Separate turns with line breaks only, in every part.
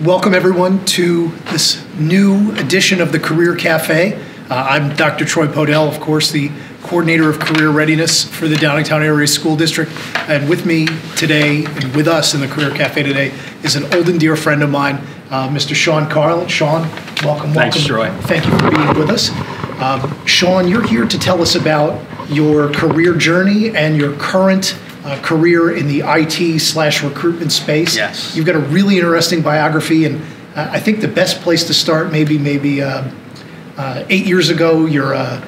Welcome everyone to this new edition of the Career Cafe. I'm Dr. Troy Podell, of course, the Coordinator of Career Readiness for the Downingtown Area School District. And with me today, and with us in the Career Cafe today, is an old and dear friend of mine, Mr. Sean Carlin. Sean, welcome.
Thanks, Troy.
Thank you for being with us. Sean, you're here to tell us about your career journey and your current career in the IT/recruitment space.
Yes.
You've got a really interesting biography, and I think the best place to start, maybe 8 years ago, you're a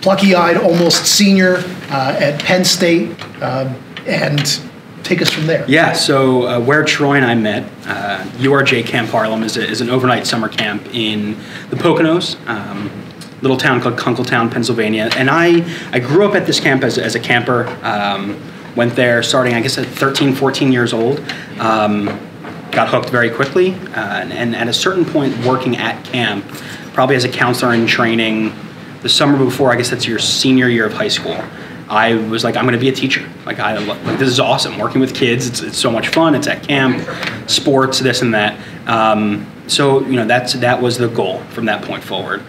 plucky-eyed, almost senior at Penn State, and take us from there.
Yeah, so where Troy and I met, URJ Camp Harlem is an overnight summer camp in the Poconos, little town called Kunkletown, Pennsylvania. And I grew up at this camp as a camper. Went there starting, I guess, at 13, 14 years old. Got hooked very quickly. And at a certain point working at camp, probably as a counselor in training, the summer before, I guess that's your senior year of high school, I was like, I'm going to be a teacher. Like this is awesome. Working with kids, it's so much fun. It's at camp, sports, this and that. So that was the goal from that point forward.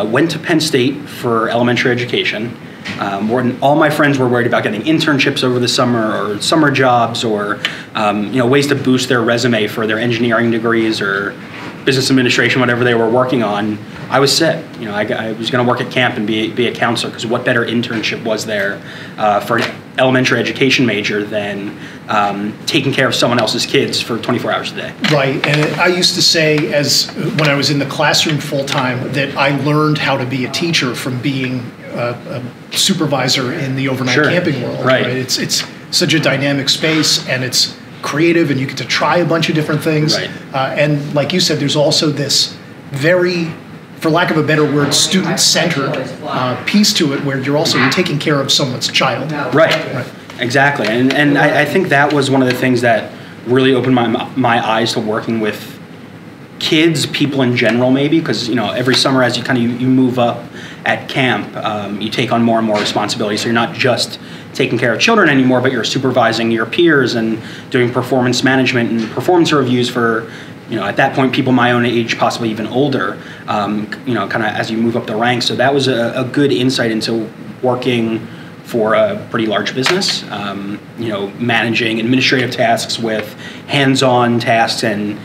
Went to Penn State for elementary education. All my friends were worried about getting internships over the summer or summer jobs or ways to boost their resume for their engineering degrees or business administration, whatever they were working on. I was set. I was going to work at camp and be a counselor, because what better internship was there for an elementary education major than taking care of someone else's kids for 24 hours a day.
Right, and I used to say, when I was in the classroom full time, that I learned how to be a teacher from being a supervisor in the overnight camping world.
Right.
It's such a dynamic space, and it's creative, and you get to try a bunch of different things.
Right.
And like you said, there's also this very, for lack of a better word, student-centered piece to it, where you're also taking care of someone's child.
Right. Exactly. And I think that was one of the things that really opened my eyes to working with kids, people in general, maybe, because every summer as you move up at camp, you take on more and more responsibility. So you're not just taking care of children anymore, but you're supervising your peers and doing performance management and performance reviews for, at that point, people my own age, possibly even older, kind of as you move up the ranks. So that was a good insight into working for a pretty large business, managing administrative tasks with hands-on tasks and,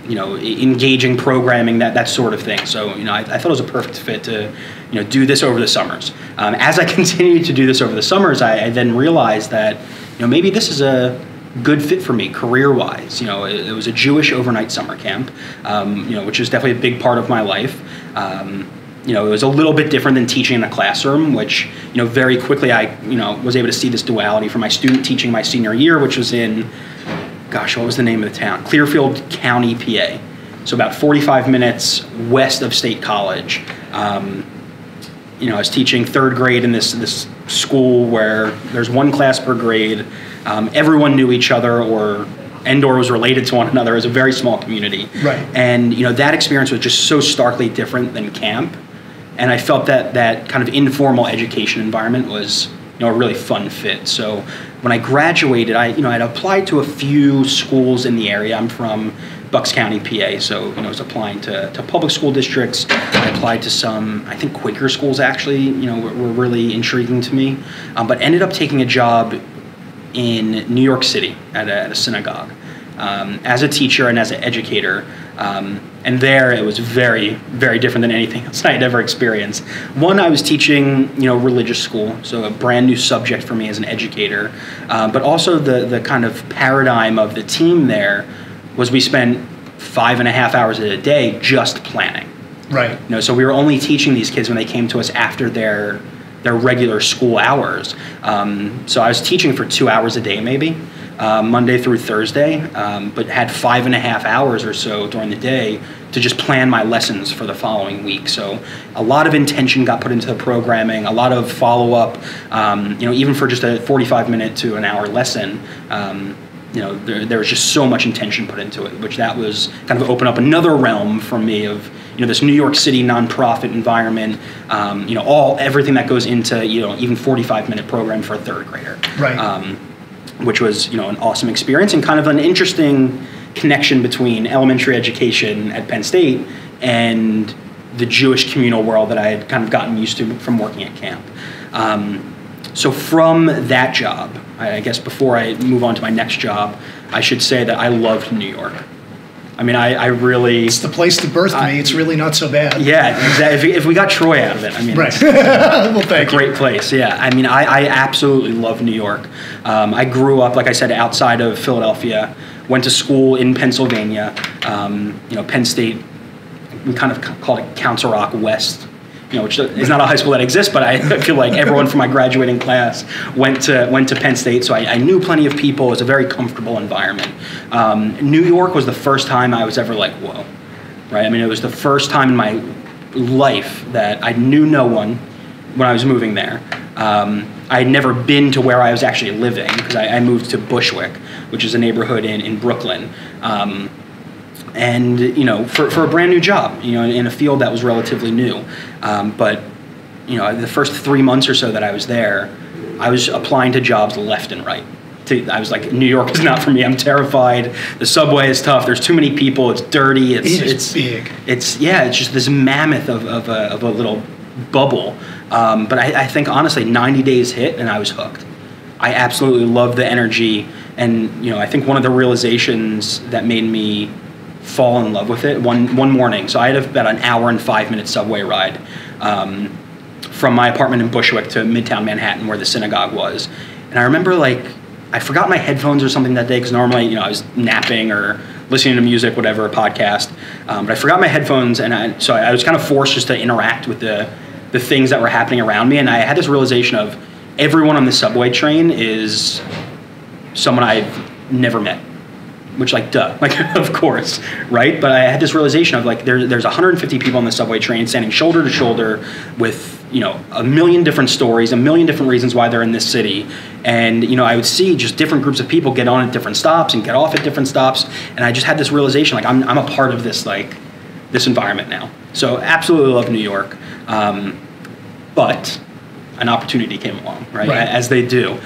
engaging programming, that sort of thing. So, I thought it was a perfect fit to, do this over the summers. As I continued to do this over the summers, I then realized that, maybe this is a good fit for me career-wise. It was a Jewish overnight summer camp, which is definitely a big part of my life. It was a little bit different than teaching in a classroom, which, very quickly I, was able to see this duality from my student teaching my senior year, which was in, what was the name of the town? Clearfield County, PA. So about 45 minutes west of State College. I was teaching third grade in this school where there's one class per grade. Everyone knew each other or was related to one another. It was a very small community.
Right.
And, that experience was just so starkly different than camp. And I felt that kind of informal education environment was, a really fun fit. So when I graduated, I'd applied to a few schools in the area. I'm from Bucks County, PA, so I was applying to public school districts. I applied to some, I think, Quaker schools actually, were really intriguing to me, but ended up taking a job in New York City at a synagogue as a teacher and as an educator. And there it was very, very different than anything else I had ever experienced. One, I was teaching, religious school, so a brand new subject for me as an educator. But also the kind of paradigm of the team there was we spent 5.5 hours a day just planning.
Right.
So we were only teaching these kids when they came to us after their regular school hours. So I was teaching for 2 hours a day maybe, Monday through Thursday, but had 5.5 hours or so during the day to just plan my lessons for the following week. So a lot of intention got put into the programming, a lot of follow-up, even for just a 45-minute to an hour lesson. There was just so much intention put into it, which that was kind of open up another realm for me of, this New York City nonprofit environment, everything that goes into, even 45-minute program for a third grader.
Right.
Which was, an awesome experience and kind of an interesting connection between elementary education at Penn State and the Jewish communal world that I had kind of gotten used to from working at camp. So from that job, I guess before I move on to my next job, I should say that I loved New York. I mean, I really...
It's the place that birthed me. It's really not so bad.
Yeah, exactly. If we got Troy out of it, I mean,
right.
It's
Well, thank
a great place. Yeah, I mean, I absolutely love New York. I grew up, like I said, outside of Philadelphia. Went to school in Pennsylvania. Penn State, we kind of called it Council Rock West, which is not a high school that exists, but I feel like everyone from my graduating class went to Penn State, so I knew plenty of people. It was a very comfortable environment. New York was the first time I was ever like, whoa, right? I mean, it was the first time in my life that I knew no one when I was moving there. I had never been to where I was actually living, because I moved to Bushwick, which is a neighborhood in Brooklyn. And for a brand new job, in a field that was relatively new. But the first 3 months or so that I was there, I was applying to jobs left and right. I was like, New York is not for me. I'm terrified. The subway is tough. There's too many people. It's dirty.
It's big.
It's just this mammoth of a little bubble. But I think honestly, 90 days hit and I was hooked. I absolutely loved the energy, and I think one of the realizations that made me fall in love with it one morning. So I had about an hour and 5-minute subway ride from my apartment in Bushwick to Midtown Manhattan, where the synagogue was. And I remember I forgot my headphones or something that day, because normally I was napping or listening to music, whatever, a podcast. But I forgot my headphones, and so I was kind of forced just to interact with the things that were happening around me. And I had this realization of everyone on the subway train is someone I've never met. Which, duh, of course, right? But I had this realization of, there's 150 people on the subway train standing shoulder to shoulder with, a million different stories, a million different reasons why they're in this city. And, I would see just different groups of people get on at different stops and get off at different stops. And I just had this realization, I'm a part of this, this environment now. So absolutely love New York. But an opportunity came along, right? As they do.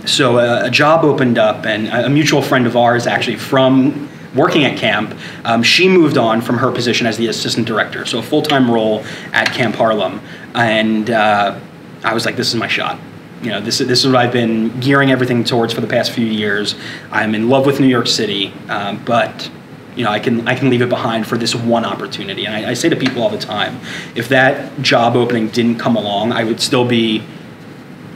So a job opened up, and a mutual friend of ours, actually from working at camp, she moved on from her position as the assistant director, so a full-time role at Camp Harlem. And I was like, this is my shot. This is what I've been gearing everything towards for the past few years. I'm in love with New York City, but I can leave it behind for this one opportunity. And I say to people all the time, if that job opening didn't come along, I would still be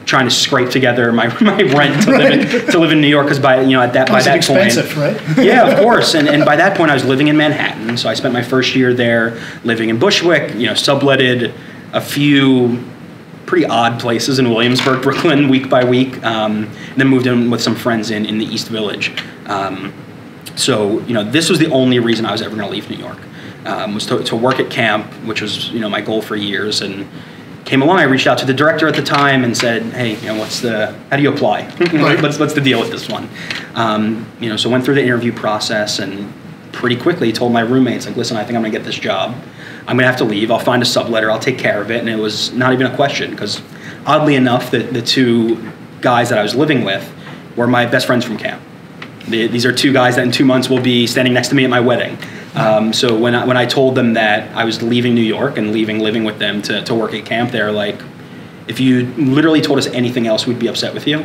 trying to scrape together my rent to live in New York, because by that point,
expensive, right?
Yeah, of course. And by that point, I was living in Manhattan, so I spent my first year there living in Bushwick. Subletted a few pretty odd places in Williamsburg, Brooklyn, week by week. Then moved in with some friends in the East Village. So, this was the only reason I was ever going to leave New York, was to work at camp, which was, my goal for years. And came along, I reached out to the director at the time and said, hey, how do you apply? What's the deal with this one? So went through the interview process, and pretty quickly told my roommates, listen, I think I'm going to get this job. I'm going to have to leave. I'll find a subletter. I'll take care of it. And it was not even a question, because oddly enough, the two guys that I was living with were my best friends from camp. These are two guys that in 2 months will be standing next to me at my wedding. So when I told them that I was leaving New York and living with them to work at camp, they're like, if you literally told us anything else, we'd be upset with you,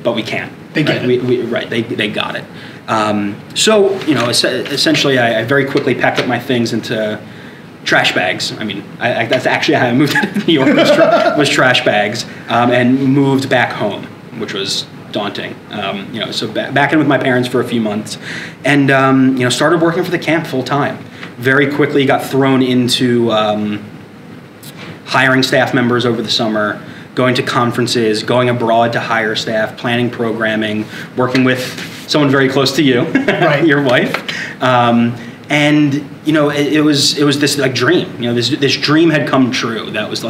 but we can't.
They get
it. They got it. So essentially, I very quickly packed up my things into trash bags. I mean, that's actually how I moved to New York, was trash bags, and moved back home, which was daunting. So back in with my parents for a few months, and started working for the camp full time. Very quickly got thrown into hiring staff members over the summer, going to conferences, going abroad to hire staff, planning programming, working with someone very close to you, right. Your wife. And it was this dream. This dream had come true. That was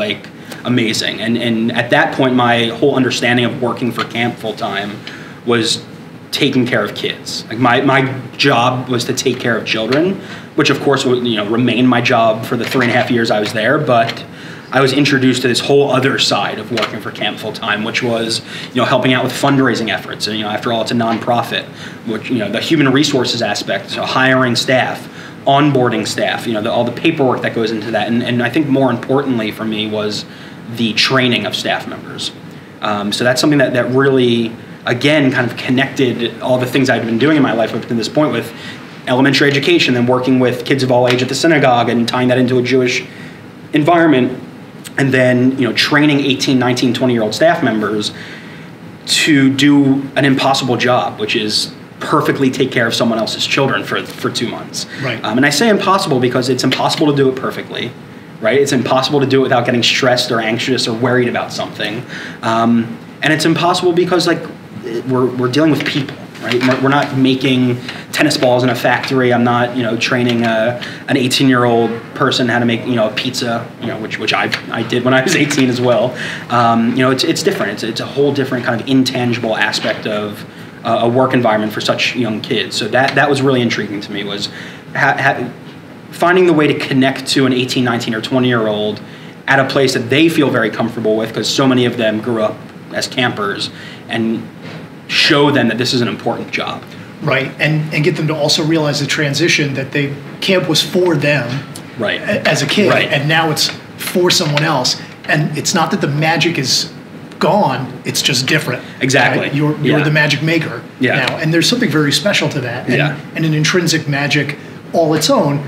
amazing. And at that point, my whole understanding of working for camp full time was taking care of kids. My job was to take care of children, which of course would remain my job for the 3.5 years I was there. But I was introduced to this whole other side of working for camp full time, which was, helping out with fundraising efforts. And, after all, it's a nonprofit, which, the human resources aspect, so hiring staff, onboarding staff, all the paperwork that goes into that. And I think more importantly for me was the training of staff members. So that's something that really, again, kind of connected all the things I'd been doing in my life up to this point with elementary education and working with kids of all age at the synagogue and tying that into a Jewish environment. And then, training 18, 19, 20-year-old staff members to do an impossible job, which is perfectly take care of someone else's children for 2 months.
Right.
And I say impossible because it's impossible to do it perfectly, right? It's impossible to do it without getting stressed or anxious or worried about something. And it's impossible because, we're dealing with people, right? We're not making tennis balls in a factory. I'm not, training an 18-year-old person how to make, a pizza, which I did when I was 18 as well. It's different. It's a whole different kind of intangible aspect of a work environment for such young kids. So that was really intriguing to me, was finding the way to connect to an 18, 19, or 20-year-old at a place that they feel very comfortable with, because so many of them grew up as campers, and show them that this is an important job.
Right, and get them to also realize the transition that camp was for them,
right,
as a kid,
right,
and now it's for someone else. And it's not that the magic is gone, it's just different.
Exactly.
Right? You're the magic maker now, and there's something very special to that, and an intrinsic magic all its own,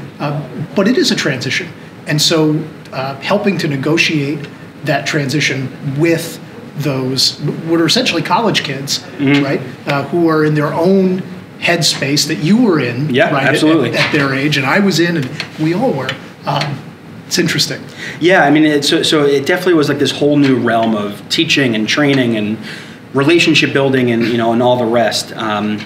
but it is a transition. And so helping to negotiate that transition with those what are essentially college kids, right, who are in their own headspace that you were in, right,
absolutely.
At their age, and I was in, and we all were. It's interesting.
Yeah, I mean, so it definitely was like this whole new realm of teaching and training and relationship building and and all the rest. I'm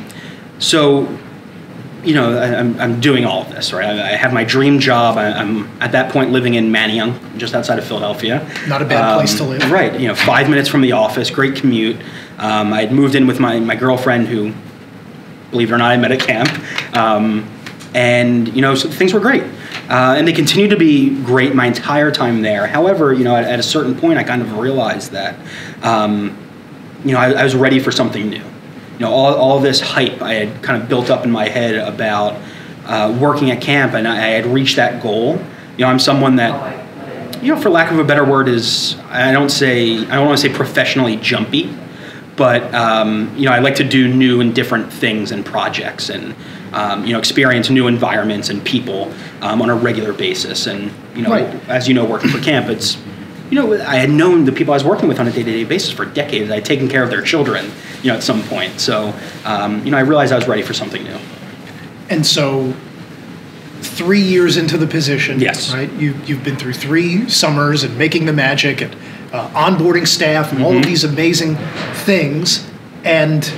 doing all of this, right? I have my dream job. I'm at that point living in Manayunk, just outside of Philadelphia.
Not a bad place to live.
Right, 5 minutes from the office, great commute. I had moved in with my girlfriend, who, believe it or not, I met at camp. So things were great. And they continued to be great my entire time there. However, at a certain point, I kind of realized that, I was ready for something new. All this hype I had kind of built up in my head about working at camp, and I had reached that goal. I'm someone that, for lack of a better word, I don't want to say professionally jumpy, but I like to do new and different things and projects, and experience new environments and people on a regular basis. And
right.
As working for camp, it's I had known the people I was working with on a day-to-day basis for decades. I had taken care of their children, at some point. So, I realized I was ready for something new.
And so, 3 years into the position,
yes,
right? You've been through 3 summers and making the magic and onboarding staff and all of these amazing things, and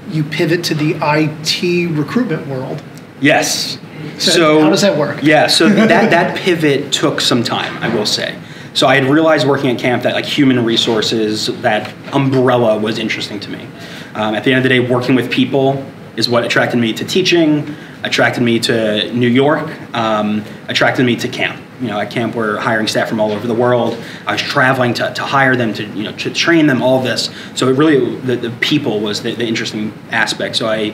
you pivot to the IT recruitment world.
Yes.
So how does that work?
Yeah. So that pivot took some time, I will say. So I had realized working at camp that human resources, that umbrella was interesting to me. At the end of the day, working with people is what attracted me to teaching, attracted me to New York, attracted me to camp. At camp we're hiring staff from all over the world. I was traveling to hire them, to train them, all this. So it really, the people was the interesting aspect. So I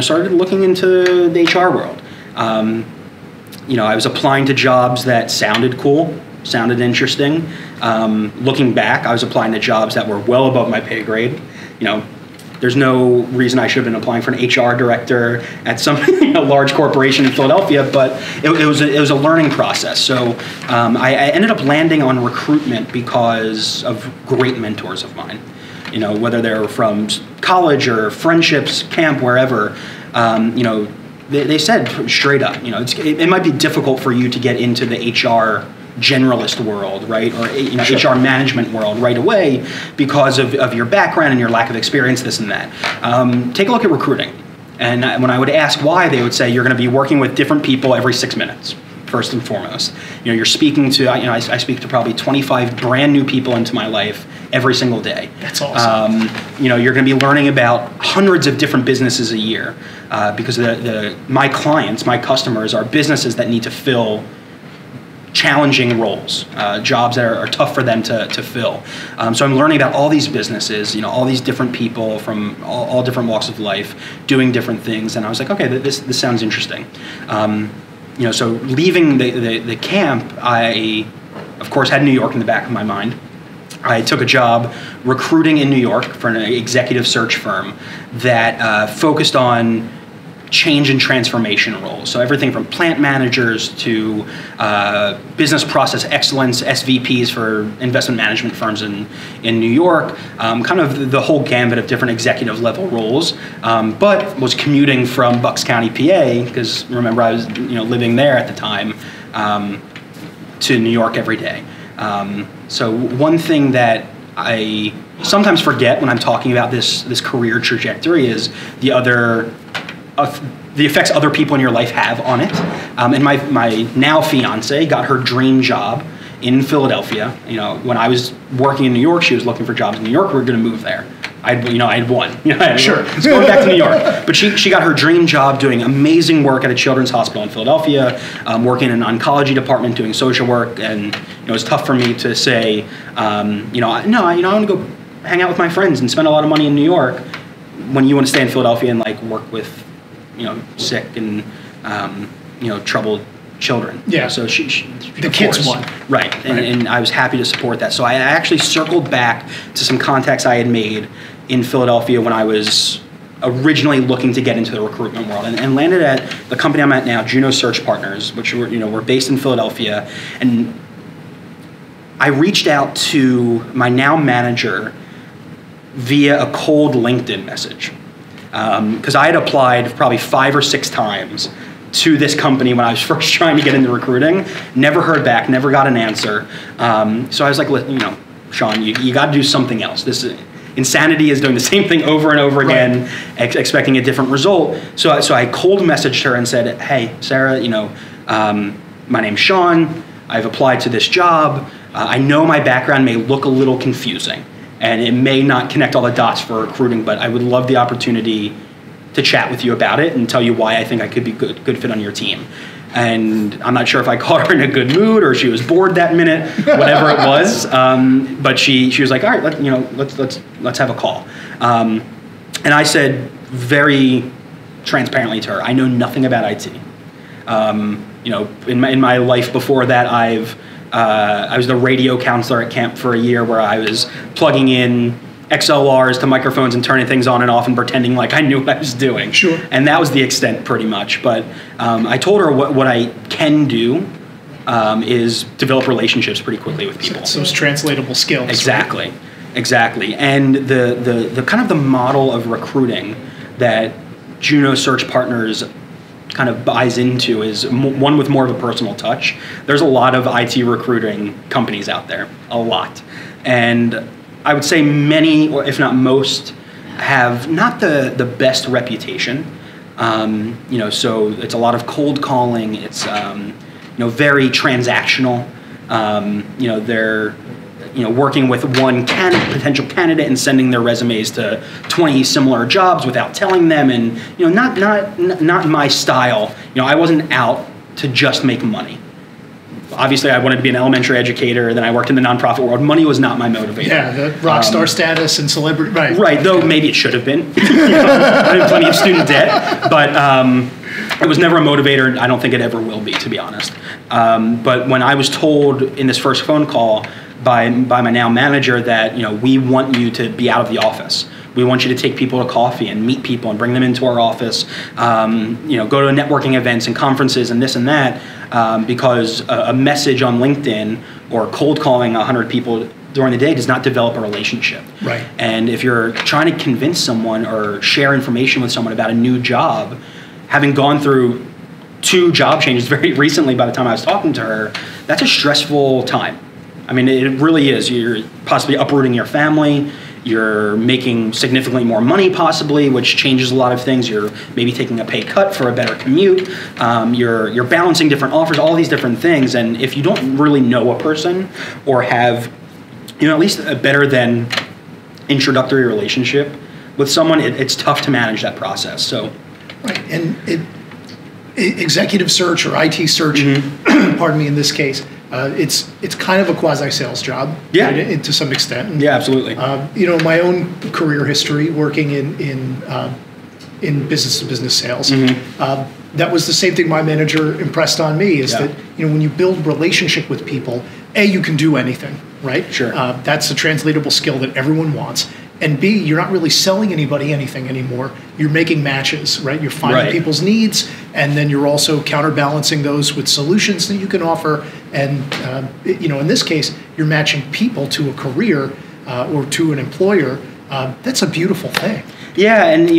started looking into the HR world. I was applying to jobs that sounded cool, sounded interesting. Looking back, I was applying to jobs that were well above my pay grade. There's no reason I should have been applying for an HR director at some large corporation in Philadelphia, but it was a learning process. So I ended up landing on recruitment because of great mentors of mine. Whether they're from college or friendships, camp, wherever. They said straight up, it might be difficult for you to get into the HR generalist world, right, or
Sure.
HR management world right away because of your background and your lack of experience, this and that. Take a look at recruiting, and when I would ask why, they would say you're going to be working with different people every 6 minutes. First and foremost, you're speaking to. I speak to probably 25 brand new people into my life every single day.
That's awesome.
You're going to be learning about hundreds of different businesses a year because my clients, my customers, are businesses that need to fill challenging roles, jobs that are tough for them to fill. So I'm learning about all these businesses, all these different people from all different walks of life doing different things, and I was like, okay, this sounds interesting. So leaving the camp, I, of course, had New York in the back of my mind. I took a job recruiting in New York for an executive search firm that focused on change and transformation roles. So everything from plant managers to business process excellence, SVPs for investment management firms in New York, kind of the whole gambit of different executive level roles, but was commuting from Bucks County, PA, because remember I was living there at the time, to New York every day. So one thing that I sometimes forget when I'm talking about this career trajectory is the effects other people in your life have on it. And my now fiance got her dream job in Philadelphia. When I was working in New York, she was looking for jobs in New York. We were going to move there. I had won.
Sure.
It's going back to New York. But she got her dream job doing amazing work at a children's hospital in Philadelphia, working in an oncology department, doing social work. And it was tough for me to say, I want to go hang out with my friends and spend a lot of money in New York, when you want to stay in Philadelphia and work with sick and troubled children.
Yeah.
So she
the kids won.
Right. And I was happy to support that. So I actually circled back to some contacts I had made in Philadelphia when I was originally looking to get into the recruitment world, and landed at the company I'm at now, Juno Search Partners, which we're based in Philadelphia. And I reached out to my now manager via a cold LinkedIn message. Because I had applied probably 5 or 6 times to this company when I was first trying to get into recruiting. Never heard back, never got an answer. So I was like, Sean, you got to do something else. Insanity is doing the same thing over and over again, expecting a different result. So I cold messaged her and said, hey, Sarah, my name's Sean. I've applied to this job. I know my background may look a little confusing, and it may not connect all the dots for recruiting, but I would love the opportunity to chat with you about it and tell you why I think I could be good fit on your team. And I'm not sure if I caught her in a good mood or she was bored that minute, whatever it was. But she was like, all right, let's have a call. And I said very transparently to her, I know nothing about IT. In my life before that, I was the radio counselor at camp for a year, where I was plugging in XLRs to microphones and turning things on and off and pretending like I knew what I was doing.
Sure.
And that was the extent, pretty much. But I told her what I can do is develop relationships pretty quickly with people.
So those translatable skills.
Exactly. Right? Exactly. And the kind of the model of recruiting that Juno Search Partners kind of buys into is one with more of a personal touch. There's a lot of IT recruiting companies out there, a lot. And I would say many, or if not most, have not the best reputation. So it's a lot of cold calling. It's very transactional. They're working with one potential candidate and sending their resumes to 20 similar jobs without telling them, and not my style. I wasn't out to just make money. Obviously, I wanted to be an elementary educator. Then I worked in the nonprofit world. Money was not my motivator.
Yeah, the rock star status and celebrity. Right.
Right. Though maybe it should have been. I had plenty of student debt, but it was never a motivator. I don't think it ever will be, to be honest. But when I was told in this first phone call by my now manager that we want you to be out of the office. We want you to take people to coffee and meet people and bring them into our office. Go to networking events and conferences and this and that. Because a message on LinkedIn or cold calling 100 people during the day does not develop a relationship.
Right.
And if you're trying to convince someone or share information with someone about a new job, having gone through 2 job changes very recently by the time I was talking to her, that's a stressful time. I mean, it really is. You're possibly uprooting your family. You're making significantly more money possibly, which changes a lot of things. You're maybe taking a pay cut for a better commute. You're balancing different offers, all these different things. And if you don't really know a person or have, at least a better than introductory relationship with someone, it's tough to manage that process. So,
right, and executive search or IT search, pardon me, in this case, It's kind of a quasi-sales job,
Yeah.
right, to some extent. And,
Yeah, absolutely.
My own career history working in business-to-business sales, that was the same thing my manager impressed on me, is that when you build relationship with people, you can do anything, right?
Sure.
That's a translatable skill that everyone wants. And B, you're not really selling anybody anything anymore. You're making matches, right? You're finding people's needs, and then you're also counterbalancing those with solutions that you can offer. And in this case, you're matching people to a career or to an employer. That's a beautiful thing.
Yeah, and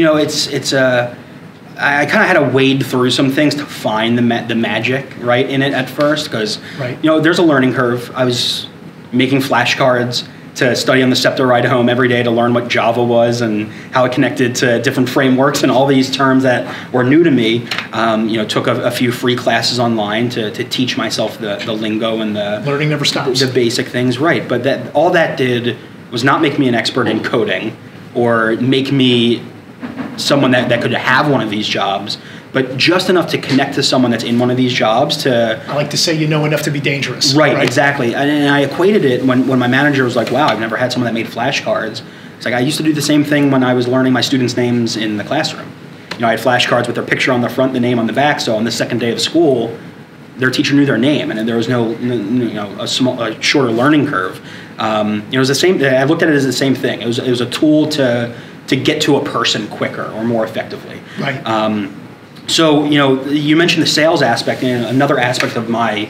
I kind of had to wade through some things to find the magic, right, in it at first, because there's a learning curve. I was making flashcards to study on the Scepter ride home every day to learn what Java was and how it connected to different frameworks and all these terms that were new to me. Took a few free classes online to teach myself the lingo and the
learning never stops.
The basic things, right? But all that did was not make me an expert in coding or make me someone that could have one of these jobs, but just enough to connect to someone that's in one of these jobs to...
I like to say enough to be dangerous.
Right, exactly. And I equated it when my manager was like, wow, I've never had someone that made flashcards. It's like I used to do the same thing when I was learning my students' names in the classroom. I had flashcards with their picture on the front, the name on the back, so on the second day of school, their teacher knew their name, and there was a shorter learning curve. It was the same. I looked at it as the same thing. It was a tool to get to a person quicker or more effectively.
Right.
So you mentioned the sales aspect, and another aspect of my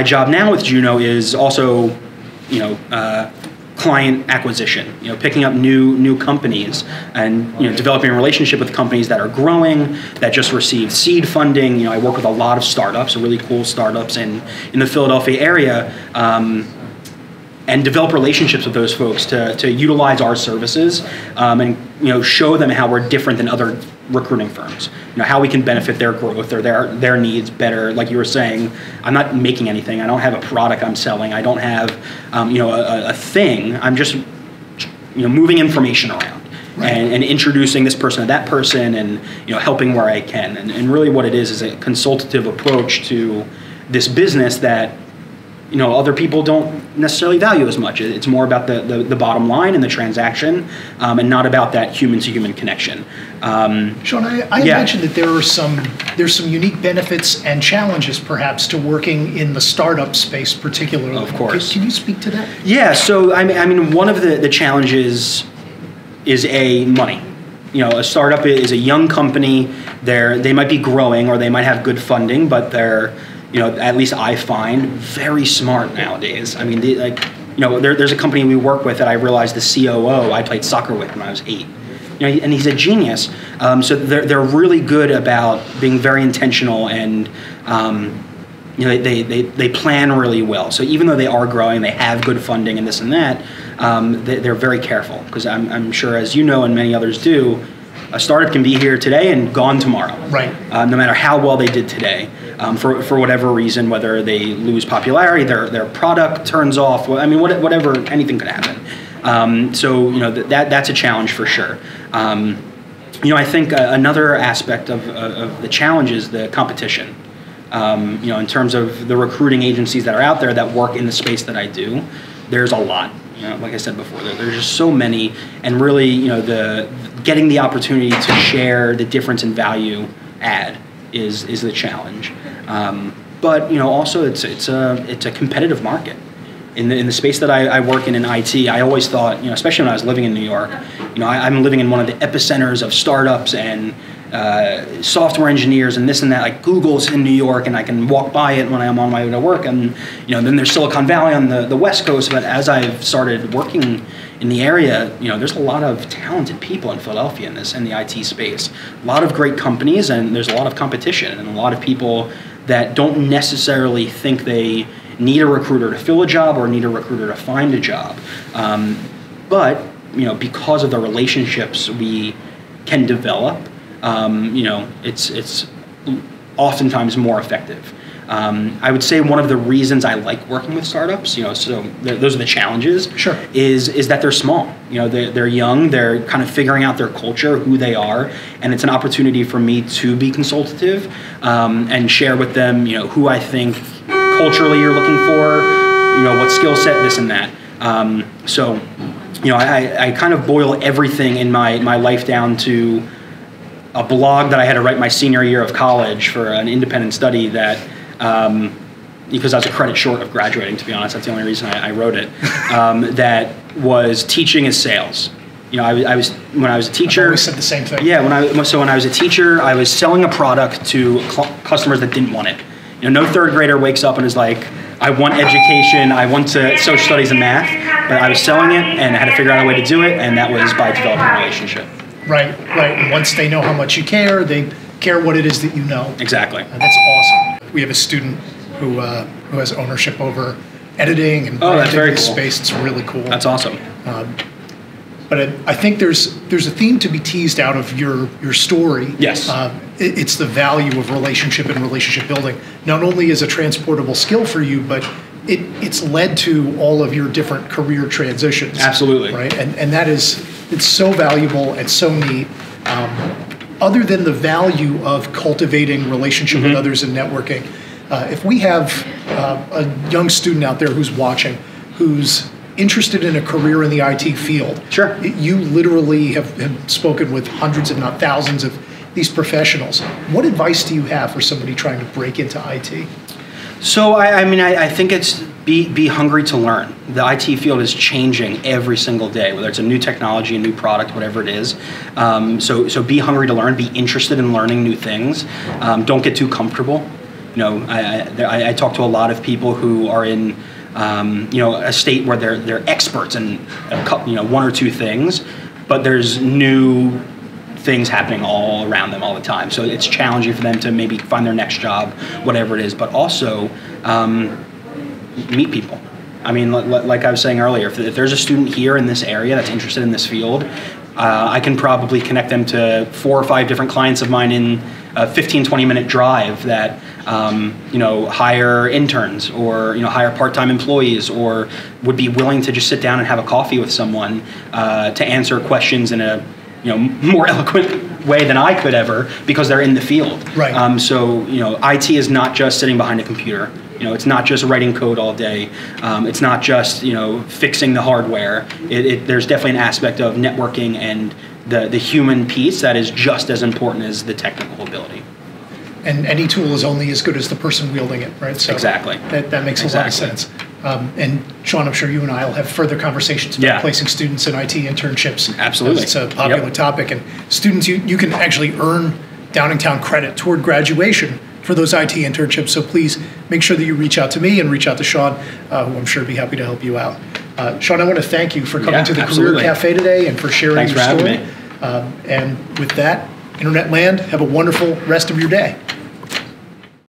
job now with Juno is also client acquisition. Picking up new companies and developing a relationship with companies that are growing, that just received seed funding. I work with a lot of startups, really cool startups in the Philadelphia area. And develop relationships with those folks to utilize our services and show them how we're different than other recruiting firms. How we can benefit their growth or their needs better. Like you were saying, I'm not making anything. I don't have a product I'm selling. I don't have a thing. I'm just moving information around and introducing this person to that person and helping where I can. And really what it is a consultative approach to this business that other people don't necessarily value as much. It's more about the bottom line and the transaction, and not about that human-to-human connection.
Sean, I mentioned that there's some unique benefits and challenges, perhaps, to working in the startup space, particularly.
Of course.
Can you speak to that?
Yeah. So I mean, one of the challenges is money. A startup is a young company. They might be growing or they might have good funding, but they're at least I find very smart nowadays. I mean, there's a company we work with that I realized the COO I played soccer with when I was 8. And he's a genius. So they're really good about being very intentional and they plan really well. So even though they are growing, they have good funding and this and that, they're very careful because I'm sure, as you know and many others do, a startup can be here today and gone tomorrow.
Right. No
matter how well they did today. For whatever reason, whether they lose popularity, their product turns off. I mean, whatever, anything could happen. So that's a challenge for sure. I think another aspect of the challenge is the competition. In terms of the recruiting agencies that are out there that work in the space that I do, there's a lot. Like I said before, there's just so many, and really, getting the opportunity to share the difference in value add is the challenge. But also it's a competitive market. In the space that I work in IT, I always thought, especially when I was living in New York, I'm living in one of the epicenters of startups and software engineers and this and that. Like Google's in New York, and I can walk by it when I'm on my way to work. And then there's Silicon Valley on the West Coast. But as I've started working in the area, there's a lot of talented people in Philadelphia in the IT space. A lot of great companies, and there's a lot of competition, and a lot of people that don't necessarily think they need a recruiter to fill a job or need a recruiter to find a job. But because of the relationships we can develop, it's oftentimes more effective. I would say one of the reasons I like working with startups, so those are the challenges.
Sure.
Is that they're small. They're young. They're kind of figuring out their culture, who they are, and it's an opportunity for me to be consultative and share with them, who I think culturally you're looking for, what skill set, this and that. So, I kind of boil everything in my life down to a blog that I had to write my senior year of college for an independent study that, because I was a credit short of graduating, to be honest, that's the only reason I wrote it, that was teaching is sales. When I was a teacher.
I've always said the same thing.
Yeah, when I was a teacher, I was selling a product to customers that didn't want it. No third grader wakes up and is like, I want education, I want social studies and math, but I was selling it and I had to figure out a way to do it, and that was by developing a relationship.
Right. And once they know how much you care, they care what it is that you know.
Exactly.
That's awesome. We have a student who has ownership over editing and
that's very cool.
Space. It's really cool.
That's awesome.
But I think there's a theme to be teased out of your story.
Yes.
It's the value of relationship and relationship building, not only as a transportable skill for you, but it's led to all of your different career transitions.
Absolutely.
Right. And it's so valuable and so neat. Other than the value of cultivating relationship with others and networking, if we have a young student out there who's watching, who's interested in a career in the IT field.
Sure.
You literally have spoken with hundreds, if not thousands, of these professionals. What advice do you have for somebody trying to break into IT?
So, I think it's be hungry to learn. The IT field is changing every single day, whether it's a new technology, a new product, whatever it is. So be hungry to learn, be interested in learning new things. Don't get too comfortable. I talk to a lot of people who are in a state where they're experts in one or two things, but there's new things happening all around them all the time. So it's challenging for them to maybe find their next job, whatever it is, but also meet people. Like I was saying earlier, if there's a student here in this area that's interested in this field, I can probably connect them to 4 or 5 different clients of mine in a 15, 20-minute drive that hire interns or hire part-time employees, or would be willing to just sit down and have a coffee with someone to answer questions in a more eloquent way than I could ever, because they're in the field.
Right.
So IT is not just sitting behind a computer. It's not just writing code all day. It's not just fixing the hardware. There's definitely an aspect of networking and the human piece that is just as important as the technical ability.
And any tool is only as good as the person wielding it, right? So
exactly.
That makes a lot of sense. And Sean, I'm sure you and I will have further conversations about placing students in IT internships.
Absolutely.
It's a popular topic. And students, you can actually earn Downingtown credit toward graduation for those IT internships. So please make sure that you reach out to me and reach out to Sean, who I'm sure will be happy to help you out. Sean, I want to thank you for coming to the Career Cafe today and for sharing your story. And with that, Internet land, have a wonderful rest of your day.